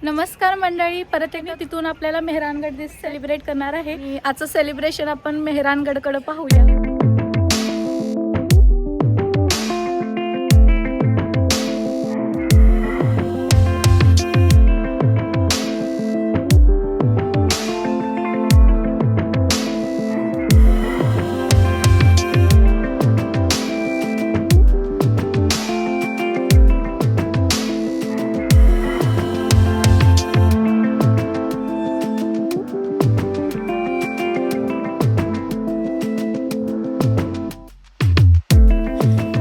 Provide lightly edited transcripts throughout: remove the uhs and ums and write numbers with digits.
नमस्कार मंडळी, परत एकदा तिथून आपल्याला मेहरानगड दिस सेलिब्रेट करणार आहे. आजचं सेलिब्रेशन आपण मेहरानगडकडे पाहूया.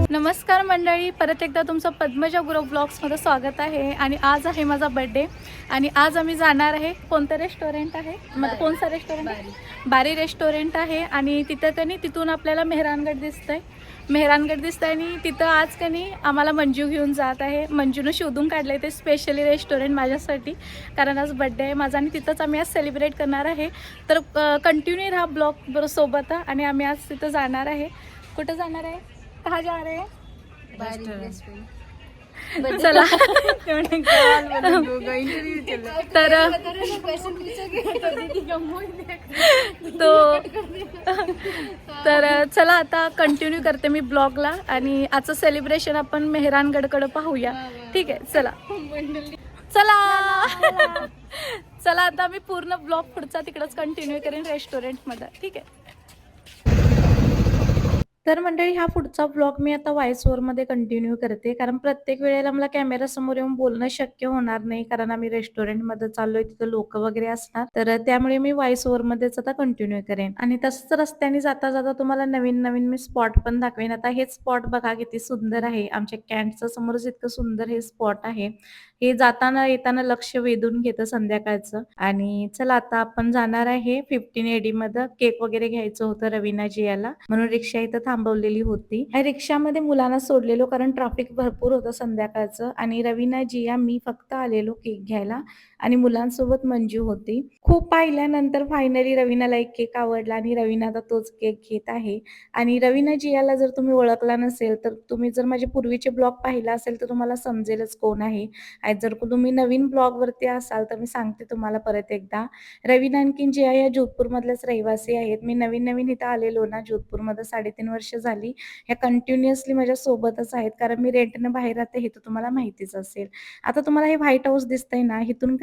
नमस्कार मंडळी, परत एकदा तुमचं पद्मजा गुरव ब्लॉग्समध्ये स्वागत आहे. आणि आज आहे माझा बर्थडे आणि आज आम्ही जाणार आहे. कोणतं रेस्टॉरंट आहे? कोणतं रेस्टॉरंट आहे? बारी रेस्टॉरंट आहे. आणि तिथून आपल्याला मेहरानगड दिसतंय आणि तिथं आज आम्हाला मंजू घेऊन जात आहे. मंजूनं शोधून काढलं आहे ते स्पेशली रेस्टॉरंट माझ्यासाठी, कारण आज बर्थडे आहे माझा आणि तिथंच आम्ही आज सेलिब्रेट करणार आहे. तर कंटिन्यू राहा ब्लॉग सोबत. आणि आम्ही आज तिथं जाणार आहे. कुठं जाणार आहे? कहाँ जा रहे हैं? चला तर चला आता कंटिन्यू करते मी ब्लॉगला. आणि आजचं सेलिब्रेशन आपण मेहरानगडकडे पाहूया. ठीक आहे, चला चला आता मी पूर्ण ब्लॉग पुढचा तिकडंच कंटिन्यू करेन रेस्टॉरंटमध्ये. ठीक आहे. तर मंडळी, हा पुढचा ब्लॉग मी आता व्हॉइस ओव्हरमध्ये कंटिन्यू करते, कारण प्रत्येक वेळेला मला कॅमेरासमोर येऊन बोलणं शक्य होणार नाही, कारण आम्ही रेस्टॉरंटमध्ये चाललोय, तिथं लोक वगैरे असणार. तर त्यामुळे मी व्हॉइस ओव्हरमध्येच आता कंटिन्यू करेन. आणि तसंच रस्त्याने जाता जाता तुम्हाला नवीन नवीन मी स्पॉट पण दाखवेन. आता हे स्पॉट बघा किती सुंदर आहे. आमच्या कॅन्टच्या समोरच इतकं सुंदर हे स्पॉट आहे. हे जाताना येताना लक्ष वेधून घेतं संध्याकाळचं. आणि चला आता आपण जाणार आहे 15 AD मध्ये. केक वगैरे घ्यायचं होतं रवीनाजी याला, म्हणून रिक्षा इथं थांबवलेली होती. रिक्षामध्ये मुलांना सोडलेलो, कारण ट्रॅफिक भरपूर होतं संध्याकाळचं. आणि रवीनाजी या मी फक्त आलेलो केक घ्यायला आणि मुलांसोबत मंजू होती. खूप पाहिल्यानंतर फायनली रवीनाला एक केक आवडला आणि रवीना आता तोच केक घेत आहे. आणि रवीना जियाला जर तुम्ही ओळखला नसेल, तर तुम्ही जर माझे पूर्वीचे ब्लॉग पाहिला असेल तर तुम्हाला समजेलच कोण आहे. आणि जर तुम्ही नवीन ब्लॉगवरती असाल तर मी सांगते तुम्हाला परत एकदा. रवीना आणखीन जिया या जोधपूरमधल्याच रहिवासी आहेत. मी नवीन इथं आलेलो ना जोधपूरमध्ये 3.5 वर्ष झाली. ह्या कंटिन्युअसली माझ्या सोबतच आहेत, कारण मी रेंटनं बाहेर राहते हे तर तुम्हाला माहितीच असेल. आता तुम्हाला हे व्हाईट हाऊस दिसतंय ना, इथून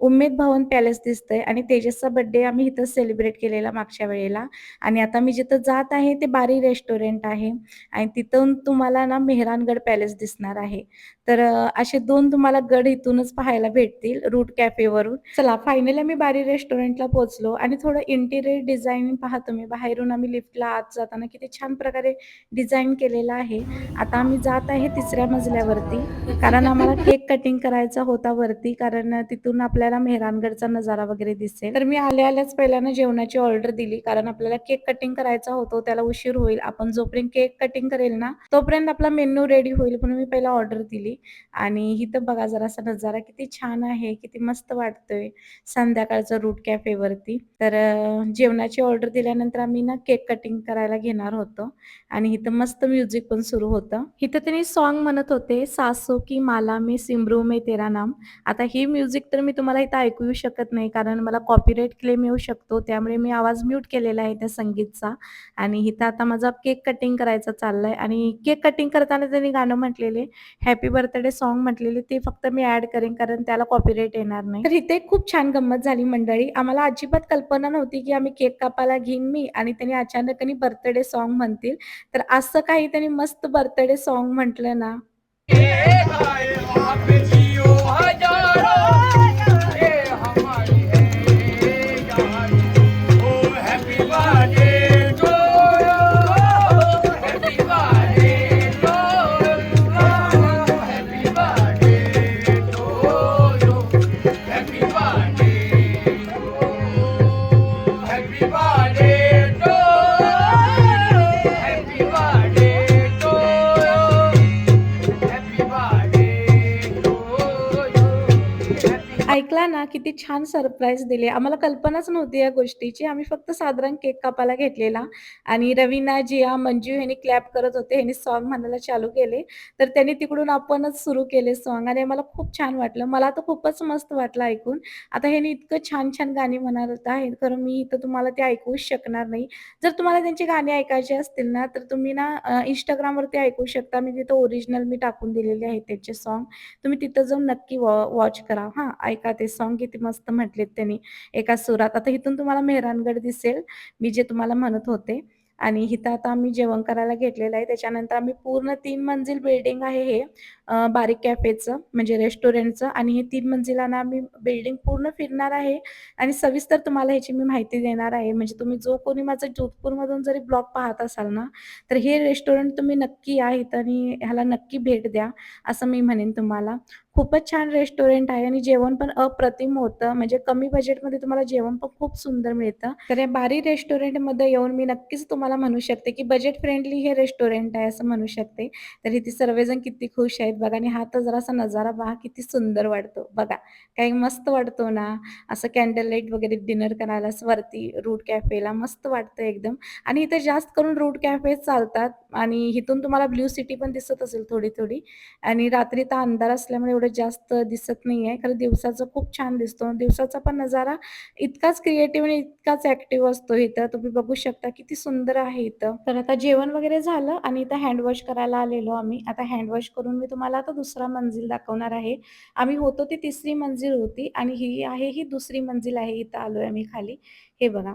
उम्मेद भवन पॅलेस दिसतंय. आणि तेजसचा बर्थडे आम्ही इथं सेलिब्रेट केलेला मागच्या वेळेला. आणि आता मी जिथं जात आहे ते बारी रेस्टॉरंट आहे. आणि तिथून तुम्हाला ना मेहरानगड पॅलेस दिसणार आहे. तर असे 2 तुम्हाला गड इथूनच पाहायला भेटतील रूट कॅफेवरून. चला फायनली आम्ही बारी रेस्टॉरंटला पोहोचलो. आणि थोडं इंटिरियर डिझाईन पहा तुम्ही. बाहेरून आम्ही लिफ्टला आत जाताना किती छान प्रकारे डिझाईन केलेलं आहे. आता आम्ही जात आहे 3ऱ्या मजल्यावरती, कारण आम्हाला केक कटिंग करायचा होता वरती, कारण तिथून आपल्याला मेहरानगडचा नजारा वगैरे दिसेल. तर मी आल्याच पहिल्यानं जेवणाची ऑर्डर दिली, कारण आपल्याला केक कटिंग करायचा होतो, त्याला उशीर होईल. आपण जोपर्यंत केक कटिंग करेल ना तोपर्यंत आपला मेन्यू रेडी होईल, म्हणून मी पहिला ऑर्डर दिली. आणि इथं बघा जरासा नजारा किती छान आहे, किती मस्त वाटतोय संध्याकाळचं रूट कॅफेवरती. तर जेवणाची ऑर्डर दिल्यानंतर आम्ही ना केक कटिंग करायला घेणार होतो. आणि इथं मस्त म्युझिक पण सुरू होतं. इथं त्यांनी सॉन्ग म्हणत होते, सासो की माला में सिमरू में तेरा नाम. आता ही म्युझिक तर मी तुम्हाला इथं ऐकू येऊ शकत नाही, कारण मला कॉपीराईट क्लेम येऊ शकतो, त्यामुळे मी आवाज म्यूट केलेला आहे त्या संगीतचा. आणि इथं आता माझा केक कटिंग करायचा चाललाय. आणि केक कटिंग करताना त्यांनी गाणं म्हटलेले, हॅपी बर्थडे सॉन्ग म्हटलेले, ते फक्त मी ऍड करेन, कारण त्याला कॉपीराईट येणार नाही. तर इथे खूप छान गंमत झाली मंडळी. आम्हाला अजिबात कल्पना नव्हती की आम्ही केक कापायला घेईन मी आणि त्यांनी अचानक बर्थडे सॉन्ग म्हणतील. तर असं काही त्यांनी मस्त बर्थडे सॉन्ग म्हटलं ना, ऐकला ना, किती छान सरप्राईज दिले. आम्हाला कल्पनाच नव्हती या गोष्टीची. आम्ही फक्त साधारण केक कापायला घेतलेला आणि रवीना, जिया, मंजू ह्यांनी क्लॅप करत होते. ह्यांनी सॉन्ग म्हणायला चालू केले. तर त्यांनी तिकडून आपणच सुरू केले सॉन्ग आणि मला खूप छान वाटलं. मला तर खूपच मस्त वाटलं ऐकून. आता ह्यांनी इतकं छान-छान गाणी म्हणत आहेत, खरं मी इथं तुम्हाला ते ऐकवूच शकणार नाही. जर तुम्हाला त्यांची गाणी ऐकायची असतील ना, तर तुम्ही ना Instagramवरती ऐकू शकता. मी तिथं ओरिजिनल मी टाकून दिलेले आहेत त्यांचे सॉन्ग. तुम्ही तिथं जाऊन नक्की वॉच करा हां. ऐका ते सॉन्ग किती मस्त म्हटलेत त्यांनी एका सुरात. आता इथून तुम्हाला मेहरानगड दिसेल, मी जे तुम्हाला म्हणत होते आणि इथं आता आम्ही जेवण करायला घेतलेलं आहे. त्याच्यानंतर आम्ही पूर्ण 3 मंजिल बिल्डिंग आहे हे बारीक कॅफेचं म्हणजे रेस्टॉरंटचं आणि हे 3 मंजिलानं आम्ही बिल्डिंग पूर्ण फिरणार आहे आणि सविस्तर तुम्हाला ह्याची मी माहिती देणार आहे. म्हणजे तुम्ही जो कोणी माझा जोधपूरमधून जरी ब्लॉग पाहत असाल ना, तर हे रेस्टॉरंट तुम्ही नक्की या इथं आणि ह्याला नक्की भेट द्या, असं मी म्हणेन तुम्हाला. खूपच छान रेस्टॉरंट आहे आणि जेवण पण अप्रतिम होतं. म्हणजे कमी बजेटमध्ये तुम्हाला जेवण पण खूप सुंदर मिळतं. तर या बारी रेस्टॉरंटमध्ये येऊन मी नक्कीच तुम्हाला म्हणू शकते, की बजेट फ्रेंडली हे रेस्टॉरंट आहे असं म्हणू शकते. तर इथे सर्वजण किती खुश आहेत बघा आणि हा तर जरासा नजारा पहा किती सुंदर वाटतो. बघा, काही मस्त वाटतो ना, असं कॅन्डल लाईट वगैरे डिनर करायला असं वरती रूट कॅफेला मस्त वाटतं एकदम आणि इथे जास्त करून रूट कॅफेच चालतात आणि इथून तुम्हाला ब्लू सिटी पण दिसत असेल थोडी-थोडी. आणि रात्री तर अंधार असल्यामुळे एवढं जास्त दिसत नाहीये. खरं दिवसाचा खूप छान दिसतो. दिवसाचा पण नजारा इतकाच क्रिएटिव्ह आणि इतकाच ॲक्टिव्ह असतो इथं. तुम्ही बघू शकता किती सुंदर आहे इथं. तर आता जेवण वगैरे झालं आणि इथं हँड करायला आलेलो आम्ही. आता हँड करून मी तुम्हाला आता दुसरा मंजिल दाखवणार आहे. आम्ही होतो ती 3री मंजिल होती आणि ही आहे ही 2री मंजिल आहे. इथं आलोय आम्ही खाली. हे बघा.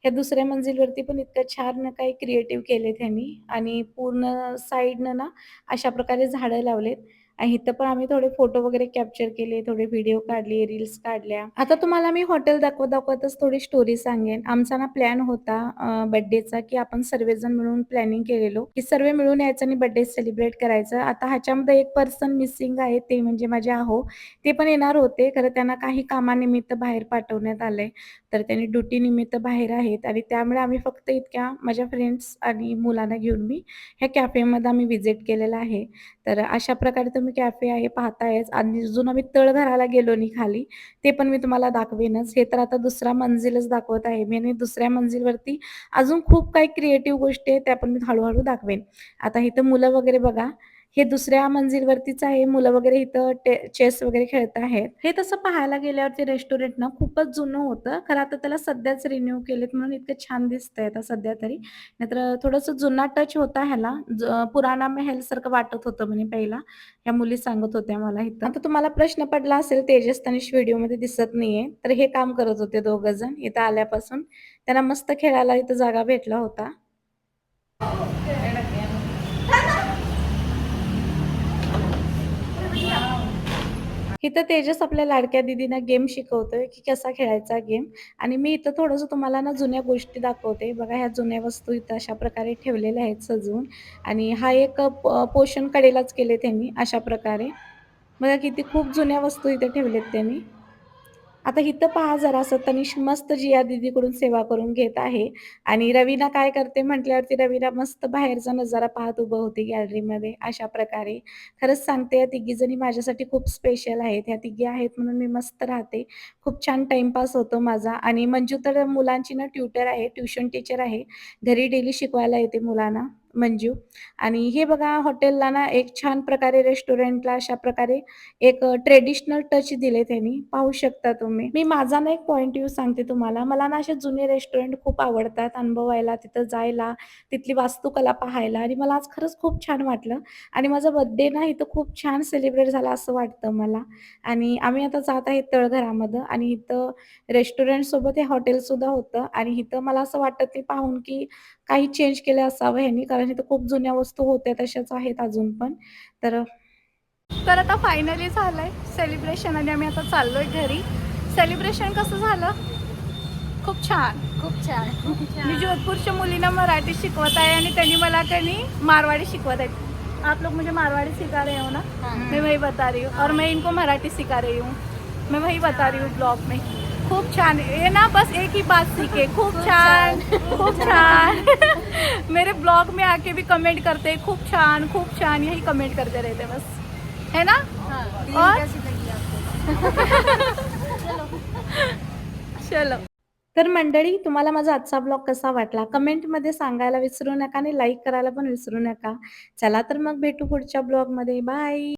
ह्या दुसऱ्या मंजिलवरती पण इतकं छान काही क्रिएटिव्ह केले त्यांनी आणि पूर्ण साइडनं ना अशा प्रकारे झाडं लावलेत आणि इथं पण आम्ही थोडे फोटो वगैरे कॅप्चर केले, थोडे व्हिडिओ काढले, रील्स काढल्या. आता तुम्हाला मी हॉटेल दाखवत-दाखवतच थोडी स्टोरी सांगेन. आमचा ना प्लॅन होता बर्थडेचा, की आपण सर्वजण मिळून प्लॅनिंग केलेलो, की सर्व मिळून यायचं आणि बर्थडे सेलिब्रेट करायचं. आता ह्याच्यामध्ये एक पर्सन मिसिंग आहे, ते म्हणजे माझे आहो. ते पण येणार होते, खरं त्यांना काही कामानिमित्त बाहेर पाठवण्यात आलंय. तर त्यांनी ड्युटीनिमित्त बाहेर आहेत आणि त्यामुळे आम्ही फक्त इतक्या माझ्या फ्रेंड्स आणि मुलांना घेऊन मी ह्या कॅफेमध्ये आम्ही व्हिजिट केलेलं आहे. तर अशा प्रकारे तुम्ही कॅफे आहे पाहतायच आणि अजून आम्ही तळघराला गेलो नाही खाली. ते पण मी तुम्हाला दाखवेनच. हे तर आता दुसरा मंजिलच दाखवत आहे मी आणि दुसऱ्या मंजिलवरती अजून खूप काही क्रिएटिव्ह गोष्टी आहेत, त्या पण मी हळू दाखवेन. आता इथं मुलं वगैरे बघा, हे दुसऱ्या मंजिलवरतीच आहे. मुलं वगैरे इथं चेस वगैरे खेळत आहेत. हे तसं पाहायला गेल्यावरती रेस्टॉरंट ना खूपच जुनं होतं. खरं आता त्याला सध्याच रिन्यू केलेत म्हणून इतकं छान दिसतंय आता सध्या तरी. नाहीतर थोडंसं जुना टच होता ह्याला. पुराणा महलसारखं वाटत होतं म्हणे पहिला. ह्या मुली सांगत होत्या मला इथं. आता तुम्हाला प्रश्न पडला असेल तेजस तनिष व्हिडिओमध्ये दिसत नाहीये. तर हे काम करत होते दोघं जण इथं आल्यापासून. त्यांना मस्त खेळायला इथं जागा भेटला होता. इथं तेजस आपल्या लाडक्या दीदींना गेम शिकवतोय, की कसा खेळायचा गेम आणि मी इथं थोडंसं तुम्हाला ना जुन्या गोष्टी दाखवते. बघा ह्या जुन्या वस्तू इथं अशा प्रकारे ठेवलेल्या आहेत सजवून आणि हा एक पोषण कडेलाच केले त्यांनी अशा प्रकारे. बघा किती खूप जुन्या वस्तू इथे ठेवल्यात त्यांनी. आता इथं पहा जरासं तनिष मस्त जिया दीदीकडून सेवा करून घेत आहे आणि रवीना काय करते म्हटल्यावरती रवीना मस्त बाहेरचा नजारा पाहत उभं होती गॅलरीमध्ये अशा प्रकारे. खरंच सांगते या तिघीजणी माझ्यासाठी खूप स्पेशल आहेत. ह्या तिघी आहेत म्हणून मी मस्त राहते. खूप छान टाईमपास होतो माझा आणि मंजू तर मुलांची ना ट्युटर आहे, ट्युशन टीचर आहे. घरी डेली शिकवायला येते मुलांना मंजू आणि हे बघा हॉटेलला ना एक छान प्रकारे रेस्टॉरंटला अशा प्रकारे एक ट्रेडिशनल टच दिले त्यांनी, पाहू शकता तुम्ही. मी माझा ना एक पॉइंट व्ह्यू सांगते तुम्हाला. मला ना असे जुने रेस्टॉरंट खूप आवडतात अनुभवायला, तिथं जायला, तिथली वास्तुकला पाहायला आणि मला आज खरंच खूप छान वाटलं आणि माझा बर्थडे ना इथं खूप छान सेलिब्रेट झाला असं वाटतं मला आणि आम्ही आता जात आहे तळघरामध्ये आणि इथं रेस्टॉरंटसोबत हे हॉटेलसुद्धा होतं आणि इथं मला असं वाटत नाही पाहून, की काही चेंज केलं असावं ह्यांनी कारण इथं खूप जुन्या वस्तू होत्या तशाच आहेत अजून पण. तर तर आता फायनली झालंय सेलिब्रेशन आणि आम्ही आता चाललोय घरी. सेलिब्रेशन कसं झालं? खूप छान. मी जोधपूरच्या मुलींना मराठी शिकवत आहे आणि त्यांनी मला मारवाड़ी शिकवत आहेत. आप लोग मुझे मारवाड़ी सिखा रहे हो ना? मैं वही बता रही हूँ और मैं इनको मराठी सिखा रही हूँ. मैं वही बता रही हूँ ब्लॉग में. खूप छान. ये ना बस एक ही बात सीखे. खूप छान, खूप छान. मेरे ब्लॉग में आके भी कमेंट करते खूप छान यही कमेंट करते रहते बस, है ना? और चलो. तर मंडळी, तुम्हाला माझा आजचा ब्लॉग कसा वाटला? कमेंटमध्ये सांगायला विसरू नका आणि लाईक करायला पण विसरू नका. चला तर मग भेटू पुढच्या ब्लॉगमध्ये. बाय.